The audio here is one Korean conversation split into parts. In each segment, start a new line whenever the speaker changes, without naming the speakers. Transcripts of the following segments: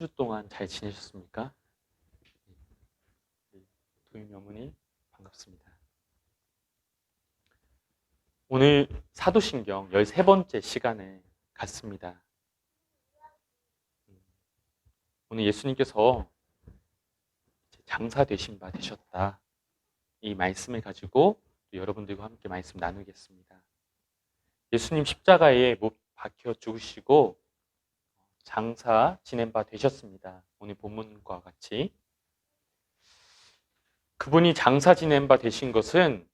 주 동안 잘 지내셨습니까? 도윤이 어머니 반갑습니다. 오늘 사도신경 13번째 시간에 갔습니다. 오늘 예수님께서 장사 되신 바 되셨다. 이 말씀을 가지고 여러분들과 함께 말씀 나누겠습니다. 예수님 십자가에 못 박혀 죽으시고 장사 지낸 바 되셨습니다. 오늘 본문과 같이. 그분이 장사 지낸 바 되신 것은,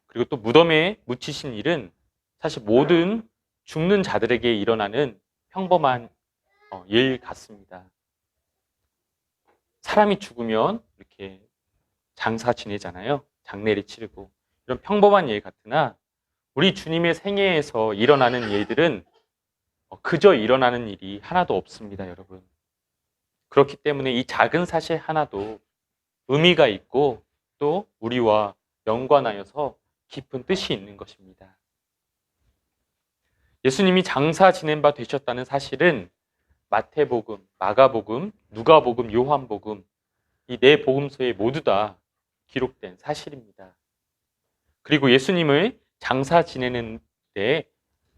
그리고 또 무덤에 묻히신 일은 사실 모든 죽는 자들에게 일어나는 평범한 일 같습니다. 사람이 죽으면 이렇게 장사 지내잖아요. 장례를 치르고. 이런 평범한 일 같으나 우리 주님의 생애에서 일어나는 일들은 그저 일어나는 일이 하나도 없습니다, 여러분. 그렇기 때문에 이 작은 사실 하나도 의미가 있고 또 우리와 연관하여서 깊은 뜻이 있는 것입니다. 예수님이 장사 지낸 바 되셨다는 사실은 마태복음, 마가복음, 누가복음, 요한복음 이 네 복음서에 모두 다 기록된 사실입니다. 그리고 예수님을 장사 지내는 데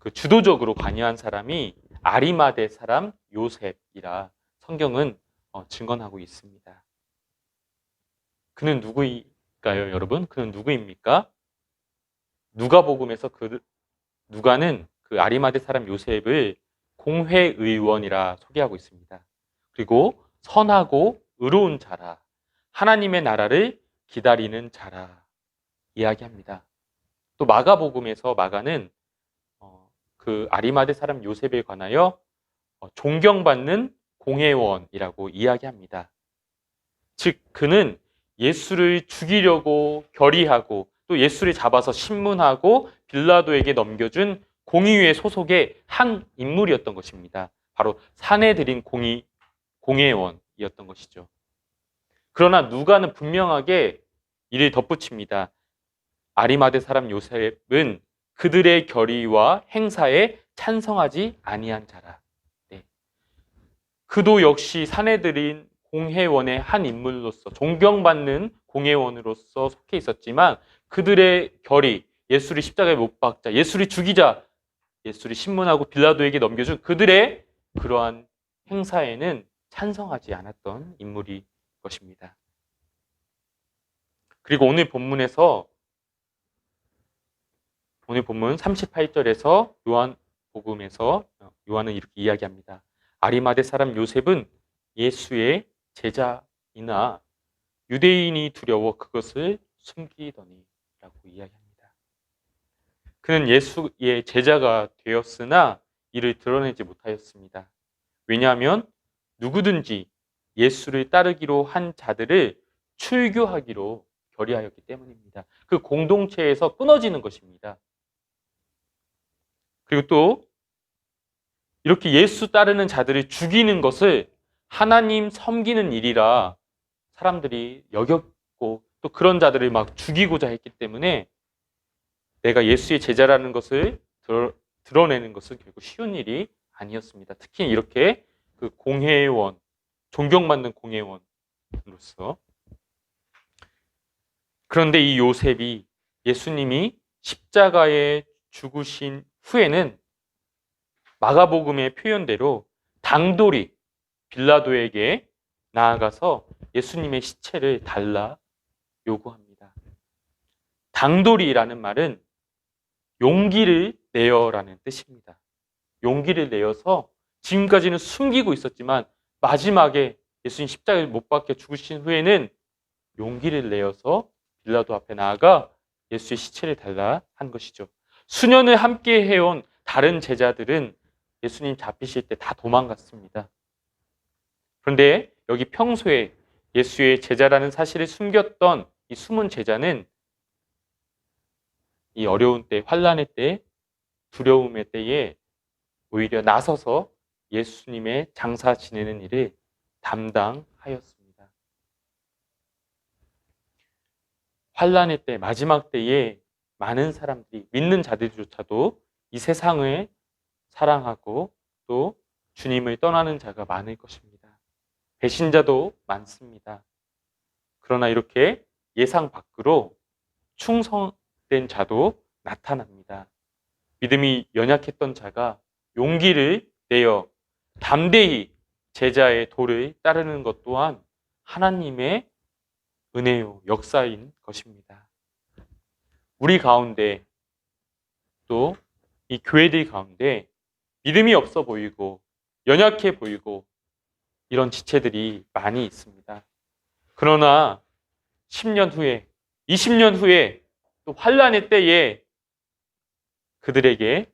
그 주도적으로 관여한 사람이 아리마대 사람 요셉이라 성경은 증언하고 있습니다. 그는 누구일까요, 여러분? 그는 누구입니까? 누가복음에서 누가는 그 아리마대 사람 요셉을 공회의원이라 소개하고 있습니다. 그리고 선하고 의로운 자라, 하나님의 나라를 기다리는 자라 이야기합니다. 또 마가복음에서 마가는 그 아리마대 사람 요셉에 관하여 존경받는 공회원이라고 이야기합니다. 즉 그는 예수를 죽이려고 결의하고 또 예수를 잡아서 신문하고 빌라도에게 넘겨준 공의회 소속의 한 인물이었던 것입니다. 바로 사내들인 공회원이었던 것이죠. 그러나 누가는 분명하게 이를 덧붙입니다. 아리마대 사람 요셉은 그들의 결의와 행사에 찬성하지 아니한 자라. 네. 그도 역시 사내들인 공회원의 한 인물로서 존경받는 공회원으로서 속해 있었지만 그들의 결의, 예수를 십자가에 못 박자, 예수를 죽이자, 예수를 신문하고 빌라도에게 넘겨준 그들의 그러한 행사에는 찬성하지 않았던 인물이 것입니다. 그리고 오늘 본문 38절에서 요한복음에서 요한은 이렇게 이야기합니다. 아리마대 사람 요셉은 예수의 제자이나 유대인이 두려워 그것을 숨기더니 라고 이야기합니다. 그는 예수의 제자가 되었으나 이를 드러내지 못하였습니다. 왜냐하면 누구든지 예수를 따르기로 한 자들을 출교하기로 결의하였기 때문입니다. 그 공동체에서 끊어지는 것입니다. 그리고 또 이렇게 예수 따르는 자들을 죽이는 것을 하나님 섬기는 일이라 사람들이 여겼고 또 그런 자들을 막 죽이고자 했기 때문에 내가 예수의 제자라는 것을 드러내는 것은 결국 쉬운 일이 아니었습니다. 특히 이렇게 그 공회원, 존경받는 공회원으로서. 그런데 이 요셉이 예수님이 십자가에 죽으신 후에는 마가복음의 표현대로 당돌이 빌라도에게 나아가서 예수님의 시체를 달라 요구합니다. 당돌이라는 말은 용기를 내어라는 뜻입니다. 용기를 내어서 지금까지는 숨기고 있었지만 마지막에 예수님 십자가에 못 박혀 죽으신 후에는 용기를 내어서 빌라도 앞에 나아가 예수의 시체를 달라 한 것이죠. 수년을 함께 해온 다른 제자들은 예수님 잡히실 때 다 도망갔습니다. 그런데 여기 평소에 예수의 제자라는 사실을 숨겼던 이 숨은 제자는 이 어려운 때, 환난의 때, 두려움의 때에 오히려 나서서 예수님의 장사 지내는 일을 담당하였습니다. 환난의 때, 마지막 때에 많은 사람들이, 믿는 자들조차도 이 세상을 사랑하고 또 주님을 떠나는 자가 많을 것입니다. 배신자도 많습니다. 그러나 이렇게 예상 밖으로 충성된 자도 나타납니다. 믿음이 연약했던 자가 용기를 내어 담대히 제자의 도를 따르는 것 또한 하나님의 은혜요 역사인 것입니다. 우리 가운데 또 이 교회들 가운데 믿음이 없어 보이고 연약해 보이고 이런 지체들이 많이 있습니다. 그러나 10년 후에 20년 후에 또 환란의 때에 그들에게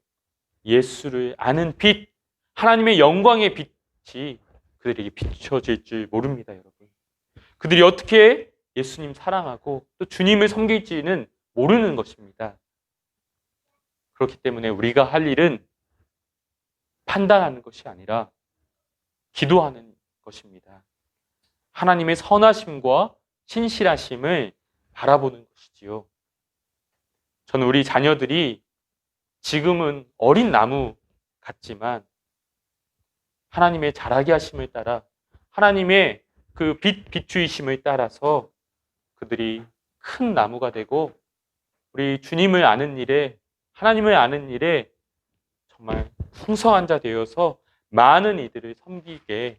예수를 아는 빛, 하나님의 영광의 빛이 그들에게 비춰질 줄 모릅니다, 여러분. 그들이 어떻게 예수님 사랑하고 또 주님을 섬길지는 모르는 것입니다. 그렇기 때문에 우리가 할 일은 판단하는 것이 아니라 기도하는 것입니다. 하나님의 선하심과 신실하심을 바라보는 것이지요. 저는 우리 자녀들이 지금은 어린 나무 같지만 하나님의 자라게 하심을 따라 하나님의 그 비추이심을 따라서 그들이 큰 나무가 되고 우리 주님을 아는 일에 하나님을 아는 일에 정말 풍성한 자 되어서 많은 이들을 섬기게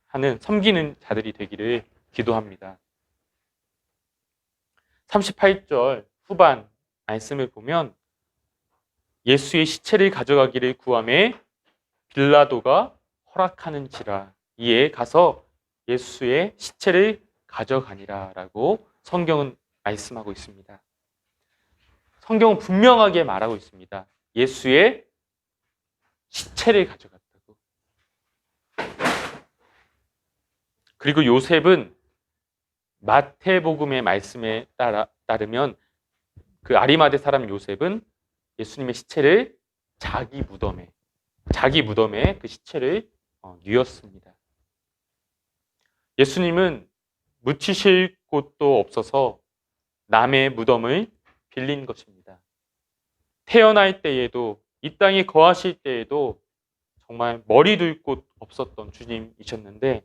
하는 섬기는 자들이 되기를 기도합니다. 38절 후반 말씀을 보면 예수의 시체를 가져가기를 구하매 빌라도가 허락하는지라 이에 가서 예수의 시체를 가져가니라 라고 성경은 말씀하고 있습니다. 성경은 분명하게 말하고 있습니다. 예수의 시체를 가져갔다고. 그리고 요셉은 마태복음의 말씀에 따르면 그 아리마대 사람 요셉은 예수님의 시체를 자기 무덤에 그 시체를 뉘었습니다. 예수님은 묻히실 곳도 없어서 남의 무덤을 빌린 것입니다. 태어날 때에도 이 땅에 거하실 때에도 정말 머리 둘 곳 없었던 주님이셨는데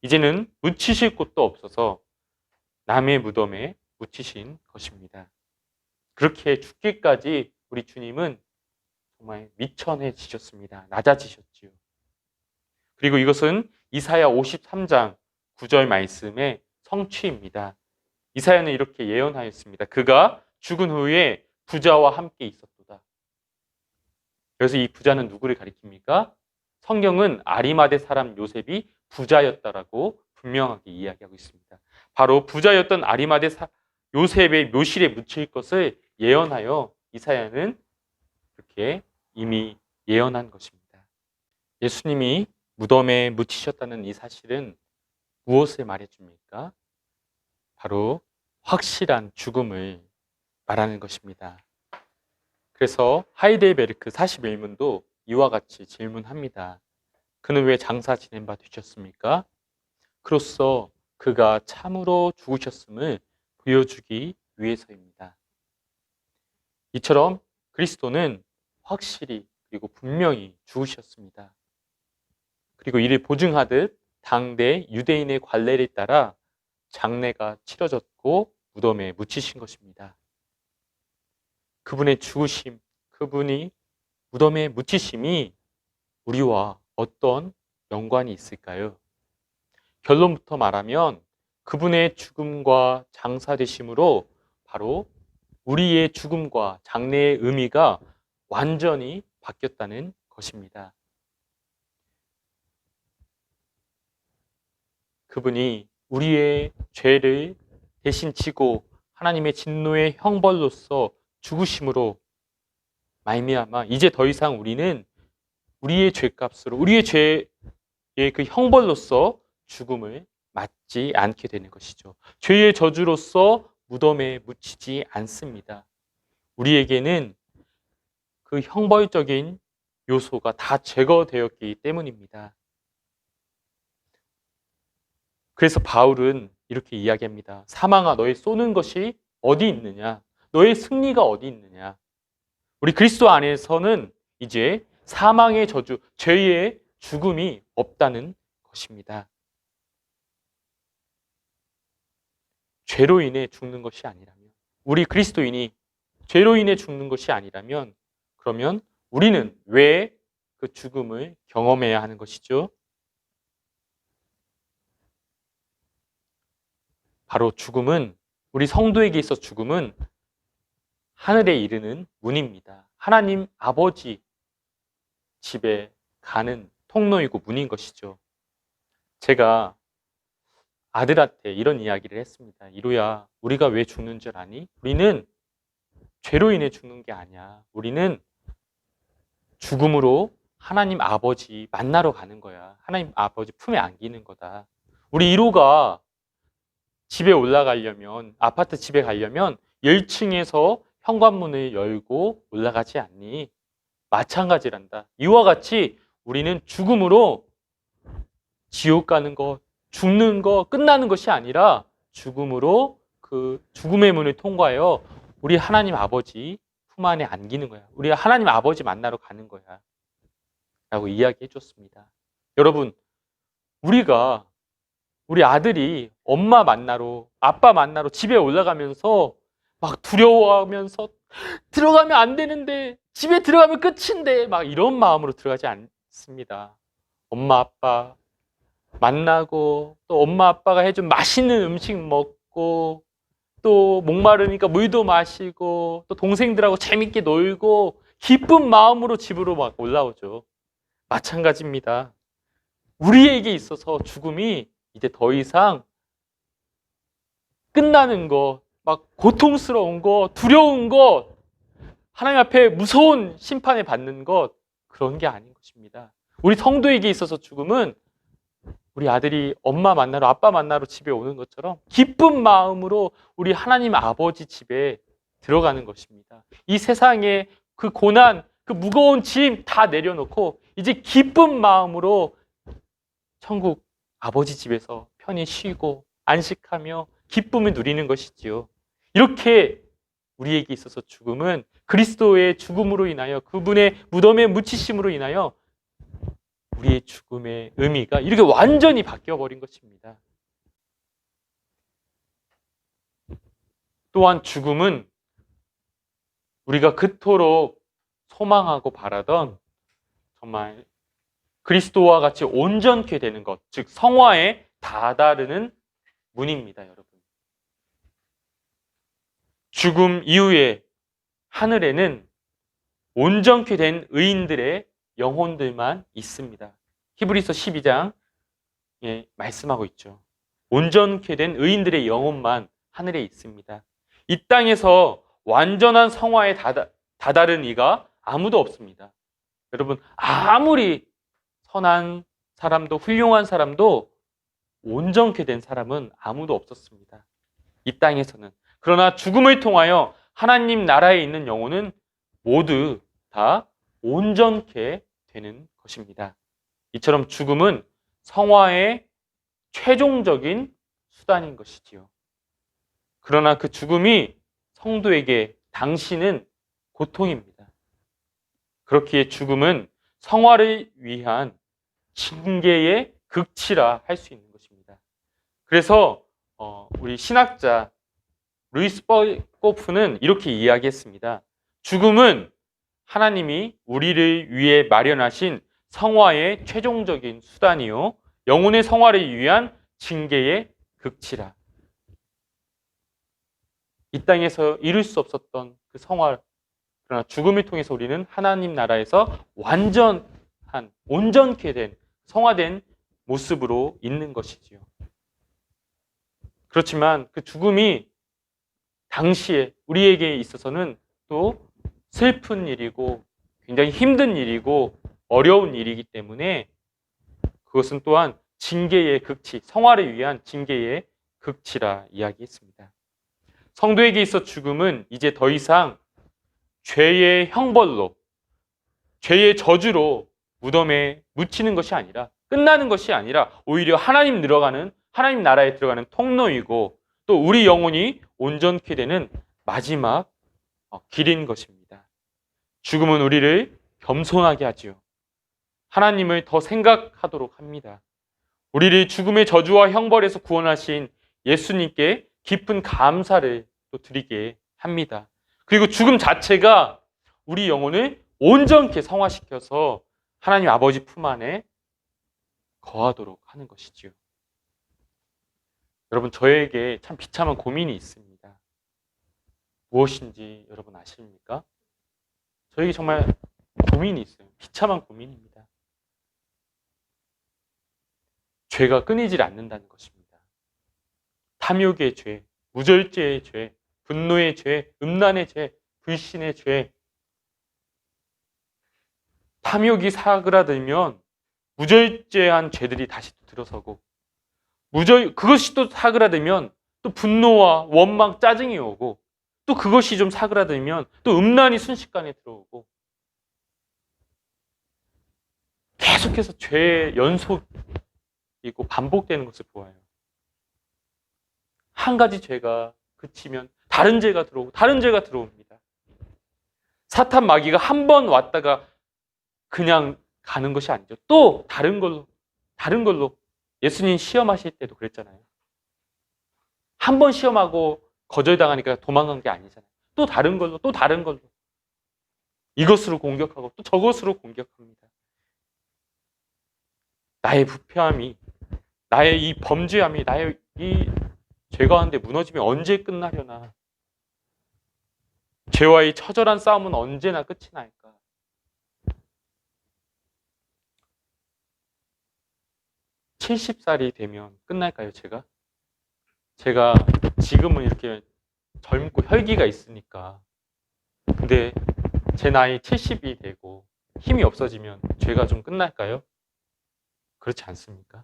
이제는 묻히실 곳도 없어서 남의 무덤에 묻히신 것입니다. 그렇게 죽기까지 우리 주님은 정말 미천해지셨습니다. 낮아지셨지요. 그리고 이것은 이사야 53장 9절 말씀의 성취입니다. 이사야는 이렇게 예언하였습니다. 그가 죽은 후에 부자와 함께 있었도다. 그래서 이 부자는 누구를 가리킵니까? 성경은 아리마대 사람 요셉이 부자였다라고 분명하게 이야기하고 있습니다. 바로 부자였던 아리마대 요셉의 묘실에 묻힐 것을 예언하여 이사야는 그렇게 이미 예언한 것입니다. 예수님이 무덤에 묻히셨다는 이 사실은 무엇을 말해줍니까? 바로 확실한 죽음을 말하는 것입니다. 그래서 하이델베르크 41문도 이와 같이 질문합니다. 그는 왜 장사 지낸 바 되셨습니까? 그로써 그가 참으로 죽으셨음을 보여주기 위해서입니다. 이처럼 그리스도는 확실히 그리고 분명히 죽으셨습니다. 그리고 이를 보증하듯 당대 유대인의 관례를 따라 장례가 치러졌고 무덤에 묻히신 것입니다. 그분의 죽으심, 그분이 무덤에 묻히심이 우리와 어떤 연관이 있을까요? 결론부터 말하면 그분의 죽음과 장사되심으로 바로 우리의 죽음과 장래의 의미가 완전히 바뀌었다는 것입니다. 그분이 우리의 죄를 대신 지고 하나님의 진노의 형벌로서 죽으심으로 말미암아 이제 더 이상 우리는 우리의 죄값으로 우리의 죄의 그 형벌로서 죽음을 맞지 않게 되는 것이죠. 죄의 저주로서 무덤에 묻히지 않습니다. 우리에게는 그 형벌적인 요소가 다 제거되었기 때문입니다. 그래서 바울은 이렇게 이야기합니다. 사망아, 너의 쏘는 것이 어디 있느냐? 너의 승리가 어디 있느냐? 우리 그리스도 안에서는 이제 사망의 저주, 죄의 죽음이 없다는 것입니다. 죄로 인해 죽는 것이 아니라면, 우리 그리스도인이 죄로 인해 죽는 것이 아니라면, 그러면 우리는 왜 그 죽음을 경험해야 하는 것이죠? 바로 죽음은, 우리 성도에게 있어 죽음은 하늘에 이르는 문입니다. 하나님 아버지 집에 가는 통로이고 문인 것이죠. 제가 아들한테 이런 이야기를 했습니다. 이루야, 우리가 왜 죽는 줄 아니? 우리는 죄로 인해 죽는 게 아니야. 우리는 죽음으로 하나님 아버지 만나러 가는 거야. 하나님 아버지 품에 안기는 거다. 우리 이루가 집에 올라가려면, 아파트 집에 가려면 10층에서 현관문을 열고 올라가지 않니? 마찬가지란다. 이와 같이 우리는 죽음으로 지옥 가는 것, 죽는 것, 끝나는 것이 아니라 죽음으로 그 죽음의 문을 통과하여 우리 하나님 아버지 품 안에 안기는 거야. 우리 하나님 아버지 만나러 가는 거야. 라고 이야기해 줬습니다. 여러분, 우리 아들이 엄마 만나러, 아빠 만나러 집에 올라가면서 막 두려워하면서 들어가면 안 되는데, 집에 들어가면 끝인데, 막 이런 마음으로 들어가지 않습니다. 엄마 아빠 만나고, 또 엄마 아빠가 해준 맛있는 음식 먹고, 또 목마르니까 물도 마시고, 또 동생들하고 재밌게 놀고, 기쁜 마음으로 집으로 막 올라오죠. 마찬가지입니다. 우리에게 있어서 죽음이 이제 더 이상 끝나는 것, 막 고통스러운 것, 두려운 것, 하나님 앞에 무서운 심판을 받는 것, 그런 게 아닌 것입니다. 우리 성도에게 있어서 죽음은 우리 아들이 엄마 만나러, 아빠 만나러 집에 오는 것처럼 기쁜 마음으로 우리 하나님 아버지 집에 들어가는 것입니다. 이 세상에 그 고난, 그 무거운 짐 다 내려놓고 이제 기쁜 마음으로 천국 아버지 집에서 편히 쉬고 안식하며 기쁨을 누리는 것이지요. 이렇게 우리에게 있어서 죽음은 그리스도의 죽음으로 인하여, 그분의 무덤에 묻히심으로 인하여 우리의 죽음의 의미가 이렇게 완전히 바뀌어버린 것입니다. 또한 죽음은 우리가 그토록 소망하고 바라던 정말 그리스도와 같이 온전케 되는 것, 즉 성화에 다다르는 문입니다, 여러분. 죽음 이후에 하늘에는 온전케 된 의인들의 영혼들만 있습니다. 히브리서 12장에 말씀하고 있죠. 온전케 된 의인들의 영혼만 하늘에 있습니다. 이 땅에서 완전한 성화에 다다른 이가 아무도 없습니다. 여러분, 아무리 선한 사람도, 훌륭한 사람도 온전케 된 사람은 아무도 없었습니다. 이 땅에서는. 그러나 죽음을 통하여 하나님 나라에 있는 영혼은 모두 다 온전케 되는 것입니다. 이처럼 죽음은 성화의 최종적인 수단인 것이지요. 그러나 그 죽음이 성도에게 당시는 고통입니다. 그렇기에 죽음은 성화를 위한 징계의 극치라 할 수 있는 것입니다. 그래서 우리 신학자 루이스 버코프는 이렇게 이야기했습니다. 죽음은 하나님이 우리를 위해 마련하신 성화의 최종적인 수단이요, 영혼의 성화를 위한 징계의 극치라. 이 땅에서 이룰 수 없었던 그 성화, 그러나 죽음을 통해서 우리는 하나님 나라에서 완전한, 온전케 된, 성화된 모습으로 있는 것이지요. 그렇지만 그 죽음이 당시에 우리에게 있어서는 또 슬픈 일이고 굉장히 힘든 일이고 어려운 일이기 때문에 그것은 또한 징계의 극치, 성화를 위한 징계의 극치라 이야기했습니다. 성도에게 있어 죽음은 이제 더 이상 죄의 형벌로, 죄의 저주로 무덤에 묻히는 것이 아니라, 끝나는 것이 아니라 오히려 하나님 나라에 들어가는 통로이고, 또 우리 영혼이 온전케 되는 마지막 길인 것입니다. 죽음은 우리를 겸손하게 하지요. 하나님을 더 생각하도록 합니다. 우리를 죽음의 저주와 형벌에서 구원하신 예수님께 깊은 감사를 또 드리게 합니다. 그리고 죽음 자체가 우리 영혼을 온전케 성화시켜서 하나님 아버지 품 안에 거하도록 하는 것이지요. 여러분, 저에게 참 비참한 고민이 있습니다. 무엇인지 여러분 아십니까? 저에게 정말 고민이 있어요. 비참한 고민입니다. 죄가 끊이질 않는다는 것입니다. 탐욕의 죄, 무절제의 죄, 분노의 죄, 음란의 죄, 불신의 죄. 탐욕이 사그라들면 무절제한 죄들이 다시 들어서고, 그것이 또 사그라들면 또 분노와 원망, 짜증이 오고, 또 그것이 좀 사그라들면 또 음란이 순식간에 들어오고, 계속해서 죄의 연속이고 반복되는 것을 보아요. 한 가지 죄가 그치면 다른 죄가 들어오고 다른 죄가 들어옵니다. 사탄 마귀가 한 번 왔다가 그냥 가는 것이 아니죠. 또 다른 걸로 예수님 시험하실 때도 그랬잖아요. 한 번 시험하고 거절당하니까 도망간 게 아니잖아요. 또 다른 걸로 이것으로 공격하고 또 저것으로 공격합니다. 나의 부패함이, 나의 이 범죄함이, 나의 이 죄 가운데 무너짐이 언제 끝나려나? 죄와의 처절한 싸움은 언제나 끝이 날까? (70살이) 되면 끝날까요, 제가? 제가 지금은 이렇게 젊고 혈기가 있으니까. 근데 제 나이 70이 되고 힘이 없어지면 죄가 좀 끝날까요? 그렇지 않습니까?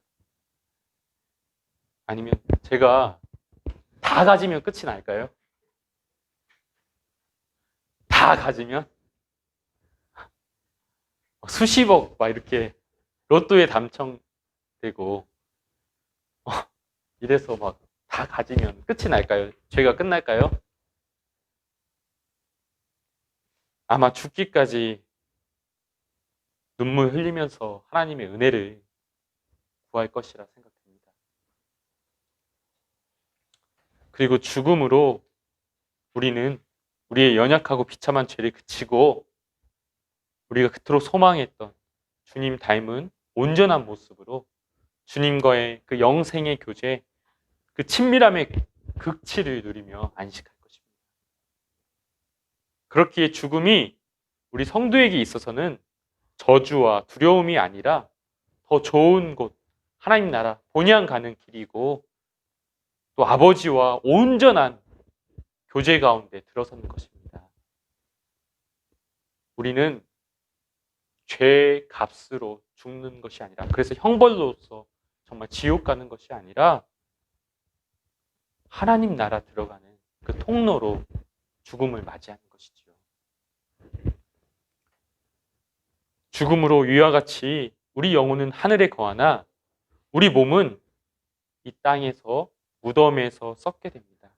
아니면 제가 다 가지면 끝이 날까요? 다 가지면 수십억 막 이렇게 로또에 당첨되고 이래서 막 다 가지면 끝이 날까요? 죄가 끝날까요? 아마 죽기까지 눈물 흘리면서 하나님의 은혜를 구할 것이라 생각됩니다. 그리고 죽음으로 우리는 우리의 연약하고 비참한 죄를 그치고 우리가 그토록 소망했던 주님 닮은 온전한 모습으로 주님과의 그 영생의 교제, 그 친밀함의 극치를 누리며 안식할 것입니다. 그렇기에 죽음이 우리 성도에게 있어서는 저주와 두려움이 아니라 더 좋은 곳, 하나님 나라, 본향 가는 길이고 또 아버지와 온전한 교제 가운데 들어서는 것입니다. 우리는 죄의 값으로 죽는 것이 아니라, 그래서 형벌로서 정말 지옥 가는 것이 아니라 하나님 나라 들어가는 그 통로로 죽음을 맞이하는 것이지요. 죽음으로 위와 같이 우리 영혼은 하늘에 거하나 우리 몸은 이 땅에서, 무덤에서 썩게 됩니다.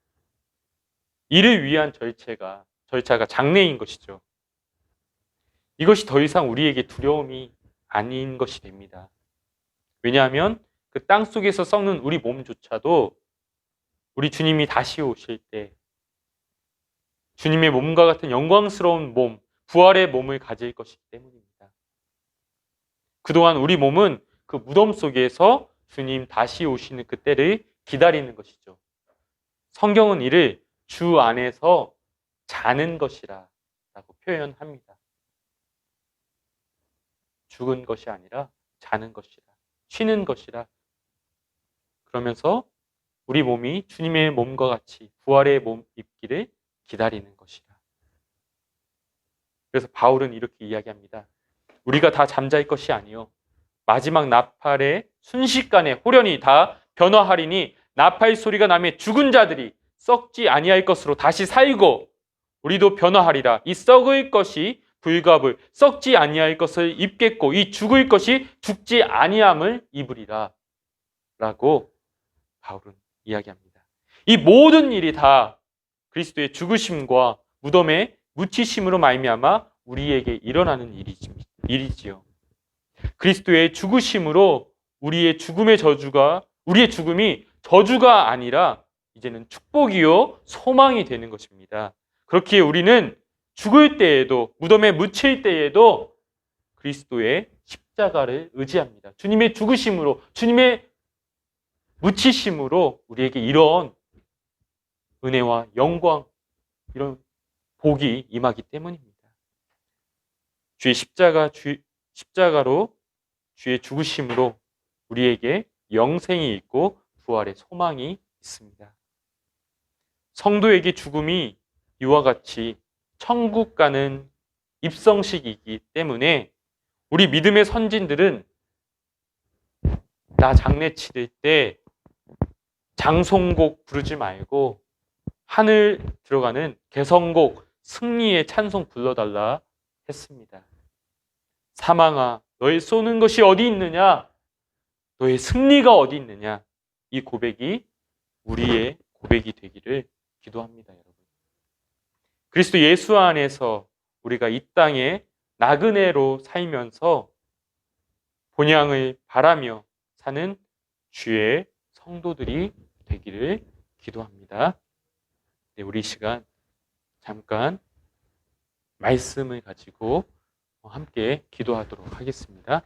이를 위한 절차가 장래인 것이죠. 이것이 더 이상 우리에게 두려움이 아닌 것이 됩니다. 왜냐하면 그 땅 속에서 썩는 우리 몸조차도 우리 주님이 다시 오실 때 주님의 몸과 같은 영광스러운 몸, 부활의 몸을 가질 것이기 때문입니다. 그동안 우리 몸은 그 무덤 속에서 주님 다시 오시는 그때를 기다리는 것이죠. 성경은 이를 주 안에서 자는 것이라 라고 표현합니다. 죽은 것이 아니라 자는 것이라, 쉬는 것이라. 그러면서 우리 몸이 주님의 몸과 같이 부활의 몸 입기를 기다리는 것이라. 그래서 바울은 이렇게 이야기합니다. 우리가 다 잠잘 것이 아니요 마지막 나팔의 순식간에 호련히 다 변화하리니 나팔 소리가 나며 죽은 자들이 썩지 아니할 것으로 다시 살고 우리도 변화하리라. 이 썩을 것이 불갑을, 썩지 아니할 것을 입겠고 이 죽을 것이 죽지 아니함을 입으리라 라고 바울은 이야기합니다. 이 모든 일이 다 그리스도의 죽으심과 무덤의 묻히심으로 말미암아 우리에게 일어나는 일이지요. 그리스도의 죽으심으로 우리의 죽음이 저주가 아니라 이제는 축복이요 소망이 되는 것입니다. 그렇기에 우리는 죽을 때에도, 무덤에 묻힐 때에도 그리스도의 십자가를 의지합니다. 주님의 죽으심으로, 주님의 묻히심으로 우리에게 이런 은혜와 영광, 이런 복이 임하기 때문입니다. 주의 십자가로 주의 죽으심으로 우리에게 영생이 있고 부활의 소망이 있습니다. 성도에게 죽음이 이와 같이 천국 가는 입성식이기 때문에 우리 믿음의 선진들은 나 장례 치를 때 장송곡 부르지 말고 하늘 들어가는 개성곡 승리의 찬송 불러달라 했습니다. 사망아, 너의 쏘는 것이 어디 있느냐? 너의 승리가 어디 있느냐? 이 고백이 우리의 고백이 되기를 기도합니다, 여러분. 그리스도 예수 안에서 우리가 이 땅에 나그네로 살면서 본향을 바라며 사는 주의 성도들이 되기를 기도합니다. 네, 우리 시간 잠깐 말씀을 가지고 함께 기도하도록 하겠습니다.